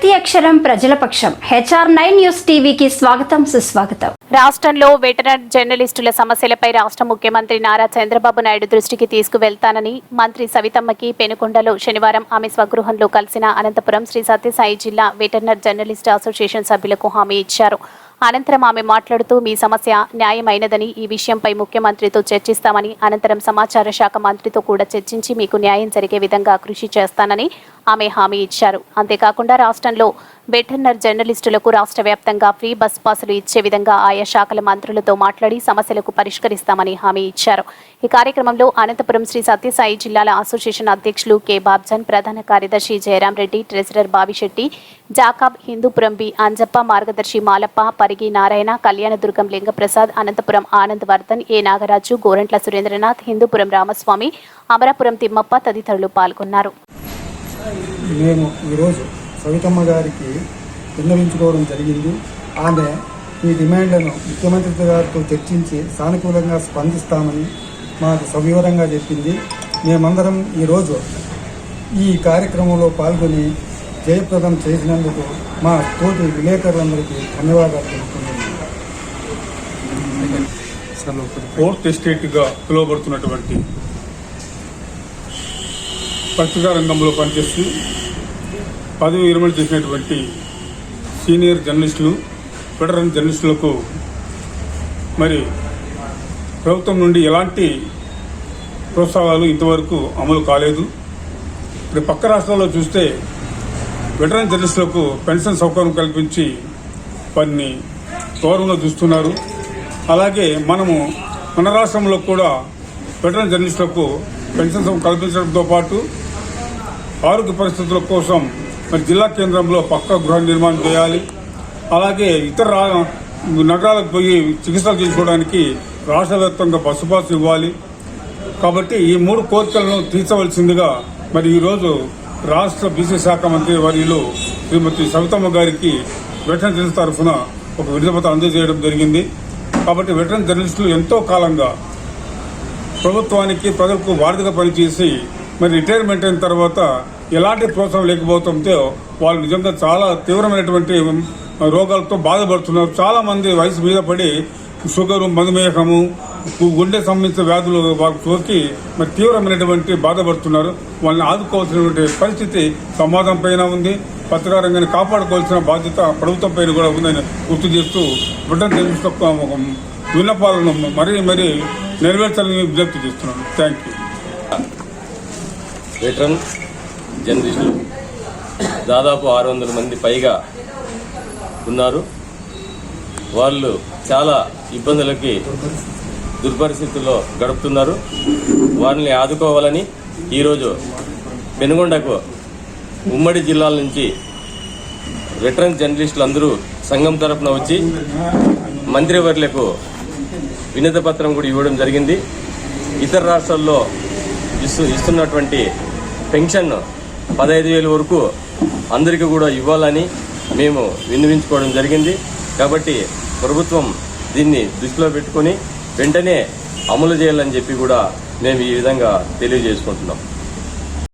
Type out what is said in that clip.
ప్రతి అక్షరం ప్రజల పక్షం. HR9 న్యూస్ టీవీకి స్వాగతం, సుస్వాగతం. రాష్ట్రంలో వెటరన్ జర్నలిస్టుల సమస్యలపై రాష్ట్ర ముఖ్యమంత్రి నారా చంద్రబాబు నాయుడు దృష్టికి తీసుకువెళ్తానని మంత్రి సవితమ్మకి పెనుకొండలో శనివారం ఆమె స్వగృహంలో కలిసిన అనంతపురం శ్రీ సత్యసాయి జిల్లా వెటర్నరీ జర్నలిస్ట్ అసోసియేషన్ సభ్యులకు హామీ ఇచ్చారు. అనంతరం ఆమె మాట్లాడుతూ మీ సమస్య న్యాయమైనదని, ఈ విషయంపై ముఖ్యమంత్రితో చర్చిస్తామని, అనంతరం సమాచార శాఖ మంత్రితో కూడా చర్చించి మీకు న్యాయం జరిగే విధంగా కృషి చేస్తానని ఆమె హామీ ఇచ్చారు. అంతేకాకుండా రాష్ట్రంలో వెటర్నరీ జర్నలిస్టులకు రాష్ట్ర వ్యాప్తంగా ఫ్రీ బస్ పాసులు ఇచ్చే విధంగా ఆయా శాఖల మంత్రులతో మాట్లాడి సమస్యలకు పరిష్కరిస్తామని హామీ ఇచ్చారు. ఈ కార్యక్రమంలో అనంతపురం శ్రీ సత్యసాయి జిల్లాల అసోసియేషన్ అధ్యక్షులు కె బాబ్జన్, ప్రధాన కార్యదర్శి జయరాం రెడ్డి, ట్రెజరర్ బావిశెట్టి, జాకాబ్, హిందూపురం బి అంజప్ప, మార్గదర్శి మాలప్ప, పరిగి నారాయణ, కళ్యాణదుర్గం లింగప్రసాద్, అనంతపురం ఆనంద్ వర్ధన్, ఏ నాగరాజు, గోరంట్ల సురేంద్రనాథ్, హిందూపురం రామస్వామి, అమరాపురం తిమ్మప్ప తదితరులు పాల్గొన్నారు. మేము ఈరోజు సవితమ్మ గారికి విన్నవించుకోవడం జరిగింది. ఆమె ఈ డిమాండ్లను ముఖ్యమంత్రి గారితో చర్చించి సానుకూలంగా స్పందిస్తామని మాకు సవివరంగా చెప్పింది. మేమందరం ఈరోజు ఈ కార్యక్రమంలో పాల్గొని జయప్రదం చేసినందుకు మా తోటి విలేకరులందరికీ ధన్యవాదాలు తెలుపుకుంటున్నాను. ఫోర్త్ ఎస్టేట్గా పిలువబడుతున్నటువంటి పత్రికా రంగంలో పనిచేస్తూ పదవి విరమణ చేసినటువంటి సీనియర్ జర్నలిస్టులు, వెటరన్ జర్నలిస్టులకు మరి ప్రభుత్వం నుండి ఎలాంటి ప్రోత్సాహాలు ఇంతవరకు అమలు కాలేదు. ఇప్పుడు పక్క రాష్ట్రాల్లో చూస్తే వెటరన్ జర్నలిస్టులకు పెన్షన్ సౌకర్యం కల్పించి వారిని గౌరవంగా చూస్తున్నారు. అలాగే మన రాష్ట్రంలో కూడా వెటరన్ జర్నలిస్టులకు పెన్షన్ సౌకర్యం కల్పించడంతో పాటు ఆరోగ్య పరిస్థితుల కోసం మరి జిల్లా కేంద్రంలో పక్కా గృహ నిర్మాణం చేయాలి. అలాగే ఇతర నగరాలకు పోయి చికిత్సలు చేసుకోవడానికి రాష్ట్ర వ్యాప్తంగా బస్సు పాస్ ఇవ్వాలి. కాబట్టి ఈ 3 కోరికలను తీర్చవలసిందిగా మరి ఈరోజు రాష్ట్ర బీసీ శాఖ మంత్రి వర్యులు శ్రీమతి సవితమ్మ గారికి వెటరన్ జర్నలిస్ట్ తరఫున ఒక వినతిపత్రం అందజేయడం జరిగింది. కాబట్టి వెటరన్ జర్నలిస్టులు ఎంతో కాలంగా ప్రభుత్వానికి, ప్రజలకు వారధిగా పనిచేసి మరి రిటైర్మెంట్ అయిన తర్వాత ఎలాంటి ప్రోత్సాహం లేకపోవడంతో వాళ్ళు నిజంగా చాలా తీవ్రమైనటువంటి రోగాలతో బాధపడుతున్నారు. చాలా మంది వయసు మీద పడి షుగరు, మధుమేహము, గుండె సంబంధించిన వ్యాధులు వాళ్ళకి సోకి మరి తీవ్రమైనటువంటి బాధపడుతున్నారు. వాళ్ళని ఆదుకోవాల్సినటువంటి పరిస్థితి సమాజం పైన ఉంది. పత్రికా రంగాన్ని కాపాడుకోవాల్సిన బాధ్యత ప్రభుత్వం పైన కూడా ఉందని గుర్తు చేస్తూ వెటరన్ జర్నలిస్టుల విన్నపాలను మరీ నెరవేర్చాలని విజ్ఞప్తి చేస్తున్నాను. Thank you. వెటరన్ జర్నలిస్టులు దాదాపు 600 మంది పైగా ఉన్నారు. వాళ్ళు చాలా ఇబ్బందులకి, దుర్పరిస్థితుల్లో గడుపుతున్నారు. వారిని ఆదుకోవాలని ఈరోజు పెనుగొండకు ఉమ్మడి జిల్లాల నుంచి వెటరన్ జర్నలిస్టులు అందరూ సంఘం తరఫున వచ్చి మంత్రివర్యులకు వినతి పత్రం కూడా ఇవ్వడం జరిగింది. ఇతర రాష్ట్రాల్లో ఇస్తున్నటువంటి పెన్షన్ 15,000 వరకు అందరికీ కూడా ఇవ్వాలని మేము విన్నవించుకోవడం జరిగింది. కాబట్టి ప్రభుత్వం దీన్ని దృష్టిలో పెట్టుకొని వెంటనే అమలు చేయాలని చెప్పి కూడా మేము ఈ విధంగా తెలియజేసుకుంటున్నాం.